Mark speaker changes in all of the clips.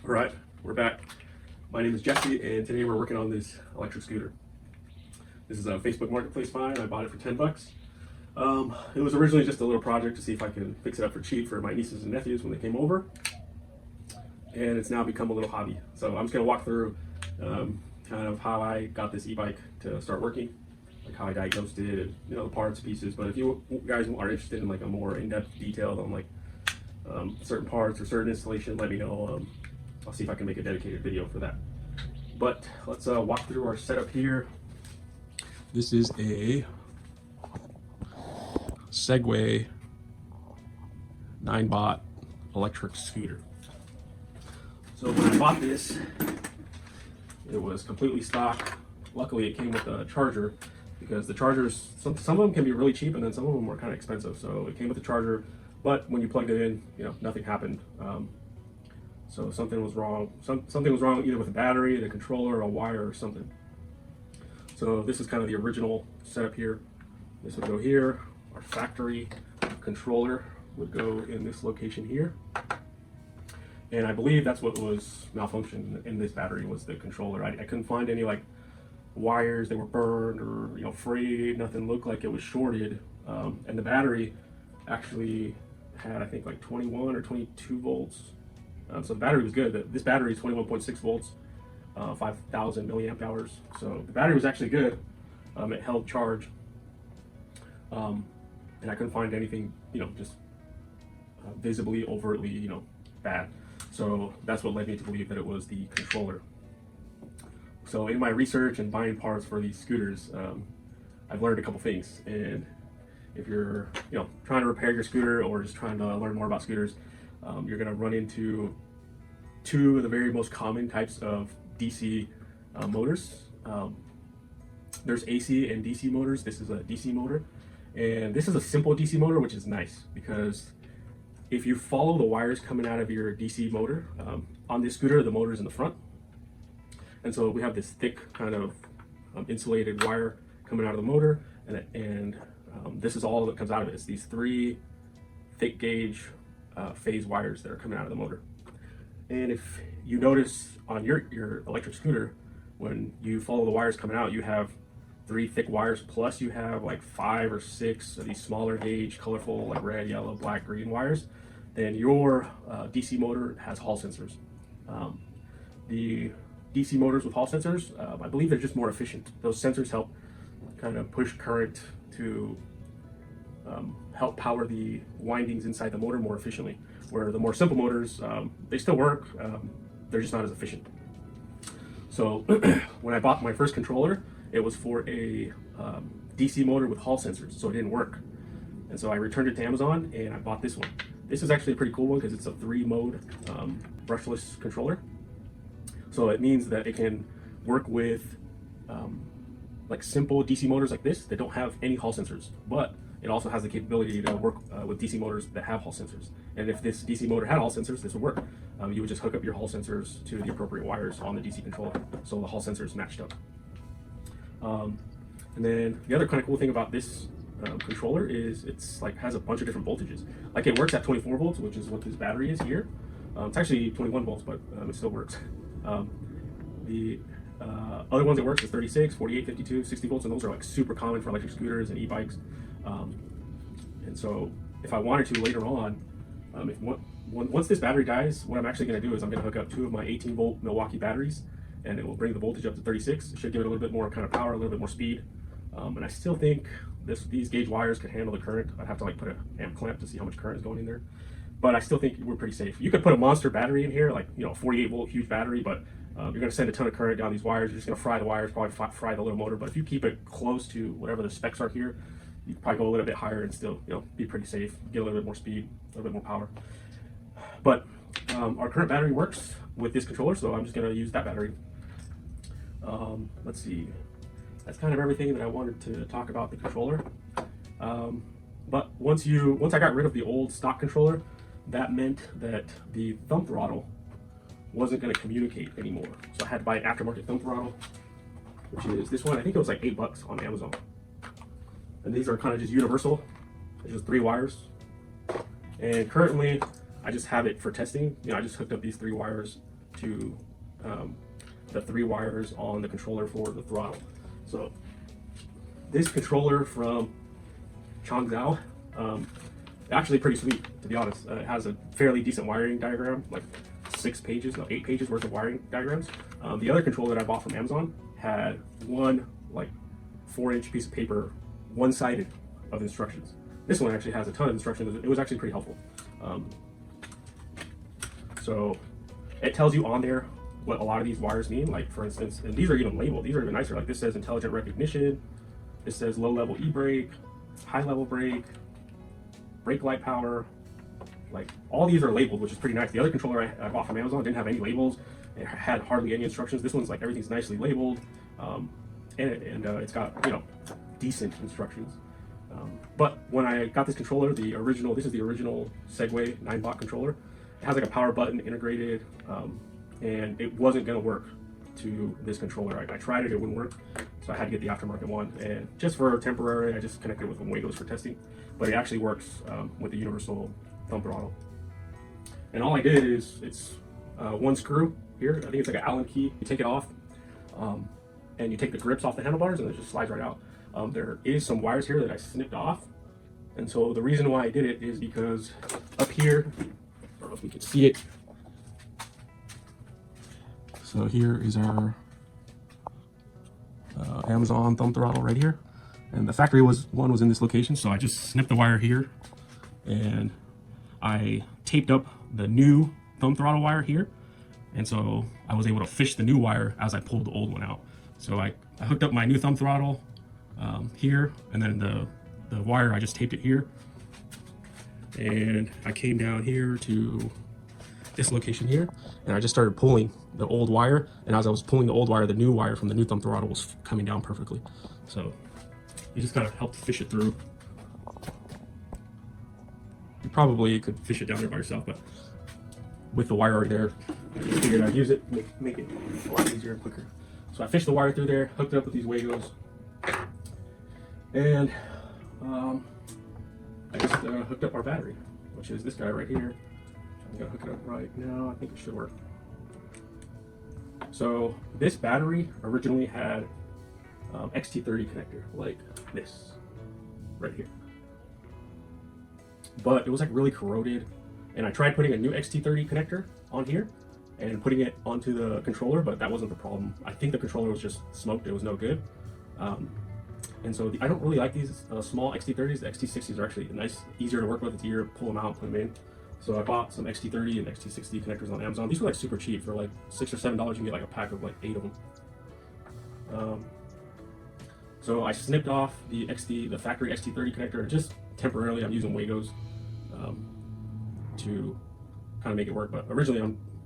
Speaker 1: All right, we're back. My name is Jesse, and today we're working on this electric scooter. This is a Facebook Marketplace find. I bought it for 10 bucks. It was originally just a little project to see if I can fix it up for cheap for my nieces and nephews when they came over. And it's now become a little hobby. So I'm just gonna walk through kind of how I got this e-bike to start working, like how I diagnosed it, and, you know, the parts, pieces. But if you guys are interested in like a more in-depth detail on like certain parts or certain installation, let me know. I'll see if I can make a dedicated video for that. But let's walk through our setup here. This is a Segway Ninebot electric scooter. So when I bought this, it was completely stock. Luckily it came with a charger, because the chargers, some of them can be really cheap and then some of them were kind of expensive. So it came with the charger, but when you plugged it in, you know, nothing happened. So something was wrong. Something was wrong either with the battery, the controller, a wire, or something. So this is kind of the original setup here. This would go here. Our factory controller would go in this location here. And I believe that's what was malfunctioned in this battery, was the controller. I couldn't find any like wires that were burned or, you know, frayed. Nothing looked like it was shorted. And the battery actually had, I think, like 21 or 22 volts. So the battery was good. This battery is 21.6 volts, 5,000 milliamp hours. So the battery was actually good. It held charge. And I couldn't find anything, you know, just visibly, overtly, you know, bad. So that's what led me to believe that it was the controller. So in my research and buying parts for these scooters, I've learned a couple things. And if you're, you know, trying to repair your scooter or just trying to learn more about scooters, you're going to run into two of the very most common types of DC motors. There's AC and DC motors. This is a DC motor, and this is a simple DC motor, which is nice because if you follow the wires coming out of your DC motor, on this scooter, the motor is in the front, and so we have this thick kind of insulated wire coming out of the motor, and this is all that comes out of it. It's these three thick gauge phase wires that are coming out of the motor. And if you notice on your electric scooter, when you follow the wires coming out, you have three thick wires, plus you have like 5 or 6 of these smaller gauge, colorful, like red, yellow, black, green wires. Then your DC motor has Hall sensors. The DC motors with Hall sensors, I believe they're just more efficient. Those sensors help kind of push current to help power the windings inside the motor more efficiently, where the more simple motors, they still work, they're just not as efficient. So when I bought my first controller, it was for a DC motor with Hall sensors, so it didn't work. And so I returned it to Amazon and I bought this one. This is actually a pretty cool one because it's a 3-mode brushless controller. So it means that it can work with like simple DC motors like this that don't have any Hall sensors, but it also has the capability to work with DC motors that have Hall sensors. And if this DC motor had Hall sensors, this would work. You would just hook up your Hall sensors to the appropriate wires on the DC controller, so the Hall sensors matched up. And then the other kind of cool thing about this controller is it's like has a bunch of different voltages. Like it works at 24 volts, which is what this battery is here. It's actually 21 volts, but it still works. The other ones it works is 36, 48, 52, 60 volts, and those are like super common for electric scooters and e-bikes. And so if I wanted to later on, once this battery dies, what I'm actually going to do is I'm going to hook up 2 of my 18-volt Milwaukee batteries, and it will bring the voltage up to 36. It should give it a little bit more kind of power, a little bit more speed. And I still think these gauge wires could handle the current. I'd have to like put an amp clamp to see how much current is going in there. But I still think we're pretty safe. You could put a monster battery in here, like, you know, 48-volt huge battery, but you're going to send a ton of current down these wires. You're just going to fry the wires, probably fry the little motor. But if you keep it close to whatever the specs are here, you can probably go a little bit higher and still, you know, be pretty safe, get a little bit more speed, a little bit more power. But our current battery works with this controller, so I'm just going to use that battery. Let's see. That's kind of everything that I wanted to talk about the controller. But once I got rid of the old stock controller, that meant that the thumb throttle wasn't going to communicate anymore. So I had to buy an aftermarket thumb throttle, which is this one. I think it was like $8 on Amazon. And these are kind of just universal. It's just 3 wires. And currently, I just have it for testing. You know, I just hooked up these 3 wires to the 3 wires on the controller for the throttle. So this controller from Changzhou, actually pretty sweet, to be honest. It has a fairly decent wiring diagram, like 8 pages worth of wiring diagrams. The other controller that I bought from Amazon had one like 4-inch piece of paper, one-sided, of instructions. This one actually has a ton of instructions. It was actually pretty helpful. So it tells you on there what a lot of these wires mean. Like for instance, and these are even labeled. These are even nicer. Like this says intelligent recognition. This says low level e-brake, high level brake, brake light power. Like all these are labeled, which is pretty nice. The other controller I bought from Amazon didn't have any labels. It had hardly any instructions. This one's like everything's nicely labeled, and it's got, you know, decent instructions. But when I got this controller, this is the original Segway Ninebot controller. It has like a power button integrated, and it wasn't gonna work to this controller. I tried it, it wouldn't work, so I had to get the aftermarket one. And just for temporary, I just connected it with Wagos for testing. But it actually works with the universal thumb throttle. And all I did is, it's one screw here. I think it's like an Allen key. You take it off, and you take the grips off the handlebars, and it just slides right out. There is some wires here that I snipped off. And so the reason why I did it is because up here, I don't know if we can see it. So here is our Amazon thumb throttle right here. And the factory one was in this location. So I just snipped the wire here and I taped up the new thumb throttle wire here. And so I was able to fish the new wire as I pulled the old one out. So I hooked up my new thumb throttle here, and then the wire, I just taped it here, and I came down here to this location here, and I just started pulling the old wire, and as I was pulling the old wire, the new wire from the new thumb throttle was coming down perfectly. So you just gotta help fish it through. You probably could fish it down there by yourself, but with the wire right there, I just figured I'd use it, make it a lot easier and quicker. So I fished the wire through there, hooked it up with these Wagos, and I just hooked up our battery, which is this guy right here. I'm gonna hook it up right now. I think it should work. So this battery originally had XT30 connector, like this, right here. But it was like really corroded, and I tried putting a new XT30 connector on here and putting it onto the controller, but that wasn't the problem. I think the controller was just smoked. It was no good. And so I don't really like these small XT30s. The XT60s are actually nice, easier to work with. It's easier to pull them out, put them in. So I bought some XT30 and XT60 connectors on Amazon. These were like super cheap. For like $6 or $7, you can get like a pack of like 8 of them. So I snipped off the factory XT30 connector. Just temporarily, I'm using Wagos to kind of make it work. But originally,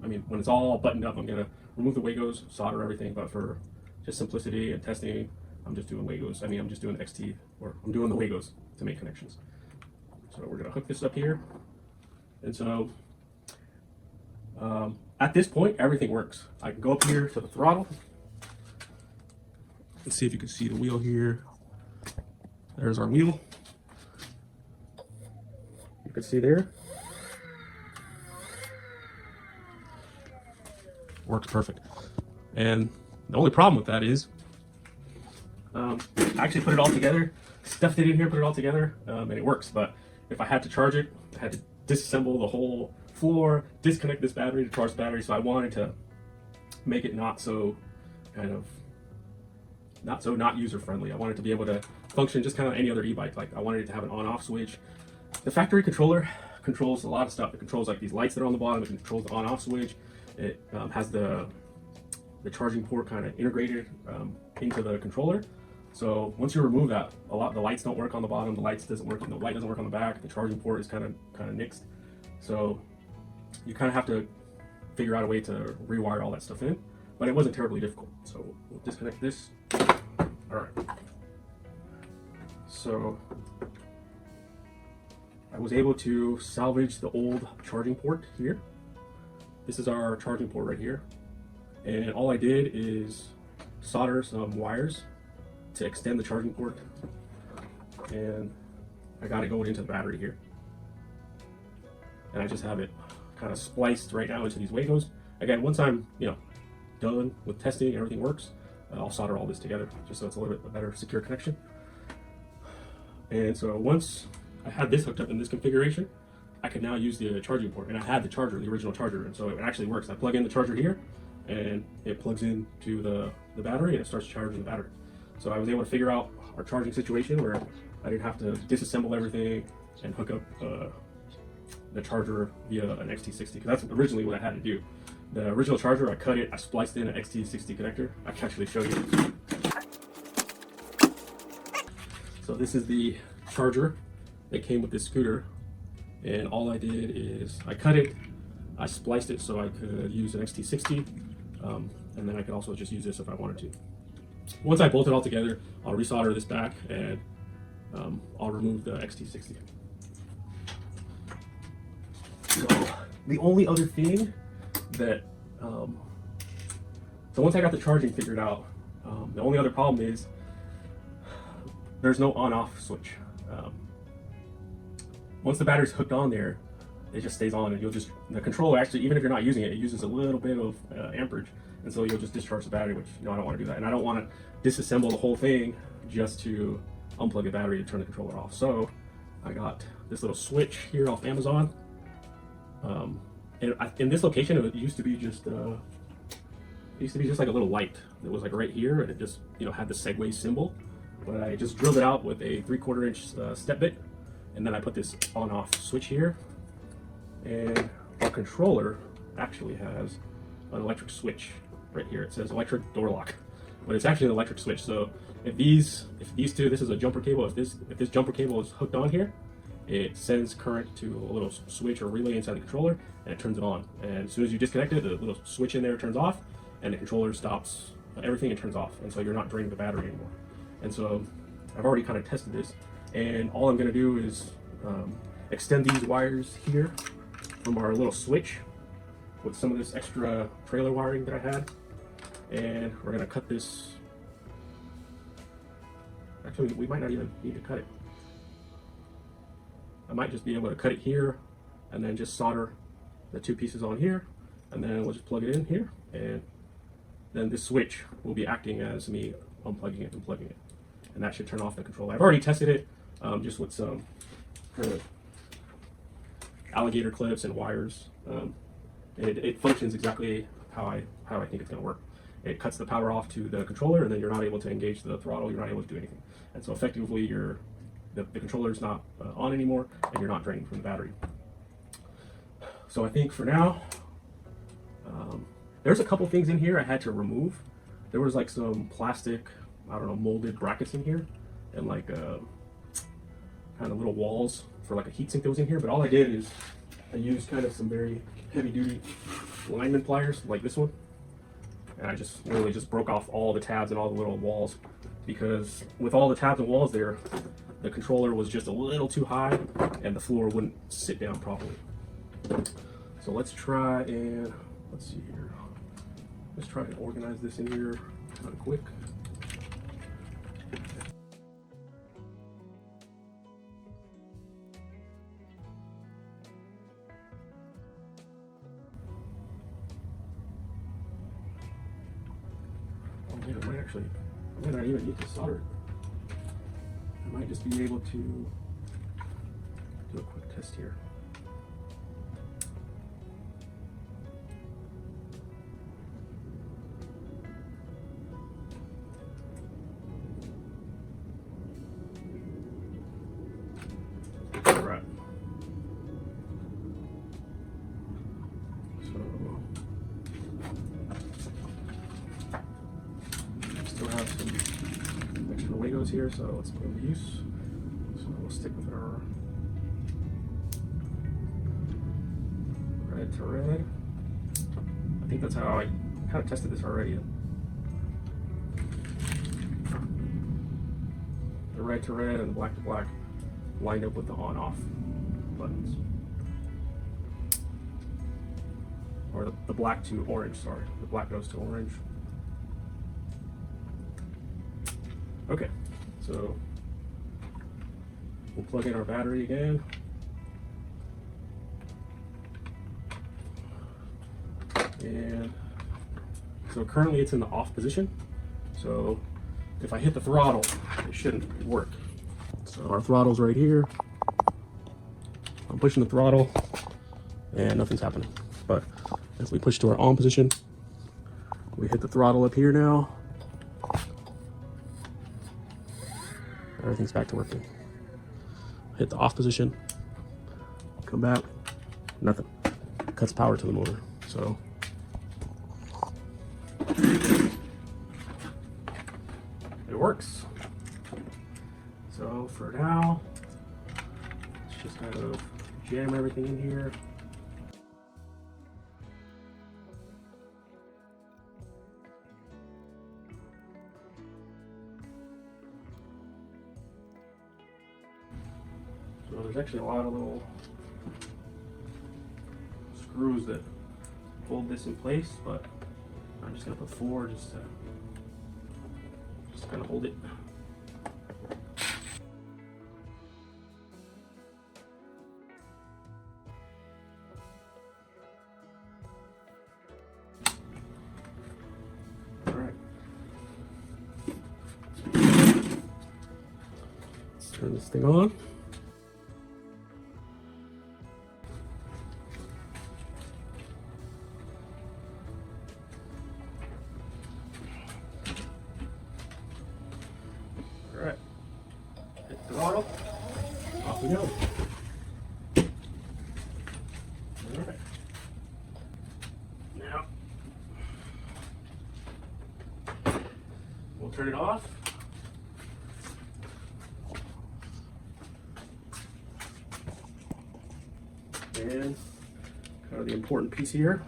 Speaker 1: when it's all buttoned up, I'm gonna remove the Wagos, solder everything. But for just simplicity and testing, I'm just doing Wagos. I'm just doing I'm doing the Wagos to make connections. So we're gonna hook this up here. And so at this point, everything works. I can go up here to the throttle. Let's see if you can see the wheel here. There's our wheel. You can see there. Works perfect. And the only problem with that is I actually put it all together, stuffed it in here, put it all together, and it works. But if I had to charge it, I had to disassemble the whole floor, disconnect this battery to charge the battery. So I wanted to make it not so not user friendly. I wanted to be able to function just kind of any other e-bike. Like I wanted it to have an on-off switch. The factory controller controls a lot of stuff. It controls like these lights that are on the bottom. It controls the on-off switch. It has the charging port kind of integrated into the controller. So once you remove that, the lights don't work on the bottom. The light doesn't work on the back. The charging port is kind of nixed. So you kind of have to figure out a way to rewire all that stuff in. But it wasn't terribly difficult. So we'll disconnect this. All right. So I was able to salvage the old charging port here. This is our charging port right here. And all I did is solder some wires to extend the charging port. And I got it going into the battery here. And I just have it kind of spliced right now into these Wagos. again, once I'm done with testing and everything works, I'll solder all this together just so it's a little bit better secure connection. And so once I had this hooked up in this configuration, I can now use the charging port, and I had the charger, the original charger, and so it actually works. I plug in the charger here, and it plugs into the battery, and it starts charging the battery. So I was able to figure out our charging situation where I didn't have to disassemble everything and hook up the charger via an XT60, because that's originally what I had to do. The original charger, I cut it, I spliced in an XT60 connector. I can actually show you. So this is the charger that came with this scooter, and all I did is I cut it, I spliced it so I could use an XT60, and then I could also just use this if I wanted to. Once I bolt it all together, I'll resolder this back, and I'll remove the XT60. So the only other thing that, so once I got the charging figured out, the only other problem is there's no on-off switch. Once the battery's hooked on there, it just stays on, and the controller actually, even if you're not using it, it uses a little bit of amperage, and so you'll just discharge the battery, which I don't want to do that, and I don't want to disassemble the whole thing just to unplug the battery and turn the controller off. So I got this little switch here off Amazon. In this location, it used to be just like a little light that was like right here, and it just had the Segway symbol. But I just drilled it out with a 3/4 inch step bit, and then I put this on-off switch here. And our controller actually has an electric switch right here. It says electric door lock, but it's actually an electric switch. So if these two, this is a jumper cable. If this jumper cable is hooked on here, it sends current to a little switch or relay inside the controller, and it turns it on. And as soon as you disconnect it, the little switch in there turns off, and the controller stops everything and turns off. And so you're not draining the battery anymore. And so I've already kind of tested this, and all I'm going to do is extend these wires here from our little switch with some of this extra trailer wiring that I had, and we're going to cut this. Actually, we might not even need to cut it. I might just be able to cut it here and then just solder the two pieces on here, and then we'll just plug it in here, and then this switch will be acting as me unplugging it and plugging it, and that should turn off the controller. I've already tested it just with some kind of alligator clips and wires. It functions exactly how I think it's going to work. It cuts the power off to the controller, and then you're not able to engage the throttle. You're not able to do anything, and so effectively the controller is not on anymore, and you're not draining from the battery. So I think for now, there's a couple things in here I had to remove. There was like some plastic, I don't know, molded brackets in here, and like kind of little walls for like a heatsink that was in here. But all I did is I used kind of some very heavy duty lineman pliers like this one, and I just literally just broke off all the tabs and all the little walls, because with all the tabs and walls there, the controller was just a little too high and the floor wouldn't sit down properly. So let's try and, let's see here. Let's try to organize this in here kind of quick. Oh man, I might not even need to solder it. I might just be able to do a quick test here. All right. Still have some extra Legos here, so let's put them to use. So we'll stick with our red to red. I think that's how I kind of tested this already. The red to red and the black to black lined up with the on-off buttons. Or the black to orange, sorry. The black goes to orange. Okay, so we'll plug in our battery again. And so currently it's in the off position. So if I hit the throttle, it shouldn't work. So our throttle's right here. I'm pushing the throttle and nothing's happening. But if we push to our on position, we hit the throttle up here now. Everything's back to working. Hit the off position, come back, nothing. Cuts power to the motor. So it works. So for now, let's just kind of jam everything in here. So there's actually a lot of little screws that hold this in place, but I'm just gonna put 4 just to kind of hold it. All right. Let's turn this thing on. All right, hit the throttle, off we go. All right, now we'll turn it off. And kind of the important piece here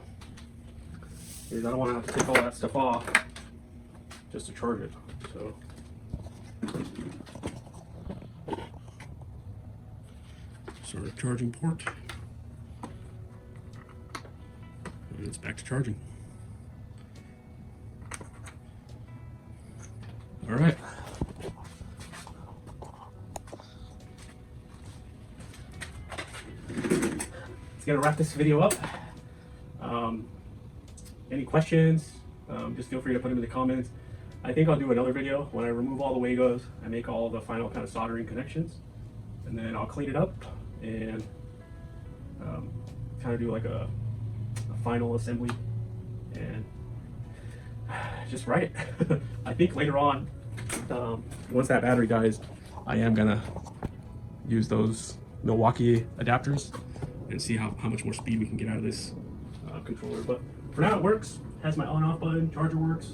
Speaker 1: is I don't want to have to take all that stuff off just to charge it. So our charging port, and it's back to charging. All right. Let's gonna wrap this video up. Any questions, just feel free to put them in the comments. I think I'll do another video when I remove all the Wagos. I make all the final kind of soldering connections, and then I'll clean it up and kind of do like a final assembly and just write it. I think later on, once that battery dies, I am gonna use those Milwaukee adapters and see how much more speed we can get out of this controller. But for now it works, has my on off button, charger works.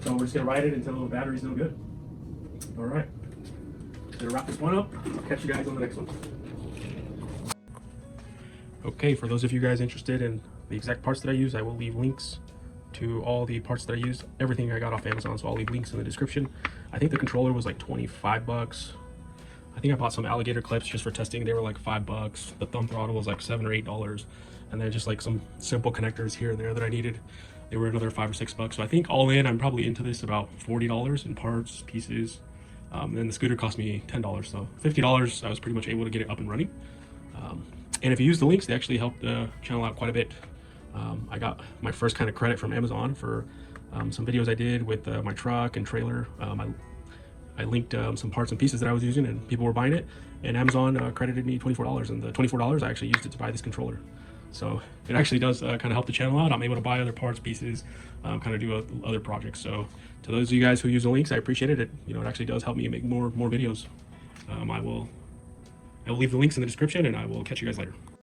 Speaker 1: So we're just gonna ride it until the battery's no good. All right, gonna wrap this one up. I'll catch you guys on the next one. Okay, for those of you guys interested in the exact parts that I use, I will leave links to all the parts that I use, everything I got off Amazon, so I'll leave links in the description. I think the controller was like 25 bucks. I think I bought some alligator clips just for testing. They were like 5 bucks. The thumb throttle was like $7 or $8. And then just like some simple connectors here and there that I needed. They were another 5 or 6 bucks. So I think all in, I'm probably into this about $40 in parts, pieces. And the scooter cost me $10. So $50, I was pretty much able to get it up and running. And if you use the links, they actually helped the channel out quite a bit. I got my first kind of credit from Amazon for some videos I did with my truck and trailer. I linked some parts and pieces that I was using and people were buying it, and Amazon credited me $24, and the $24 I actually used it to buy this controller. So it actually does kind of help the channel out. I'm able to buy other parts, pieces, kind of do other projects. So to those of you guys who use the links, I appreciate it. It actually does help me make more videos. I will leave the links in the description, and I will catch you guys later.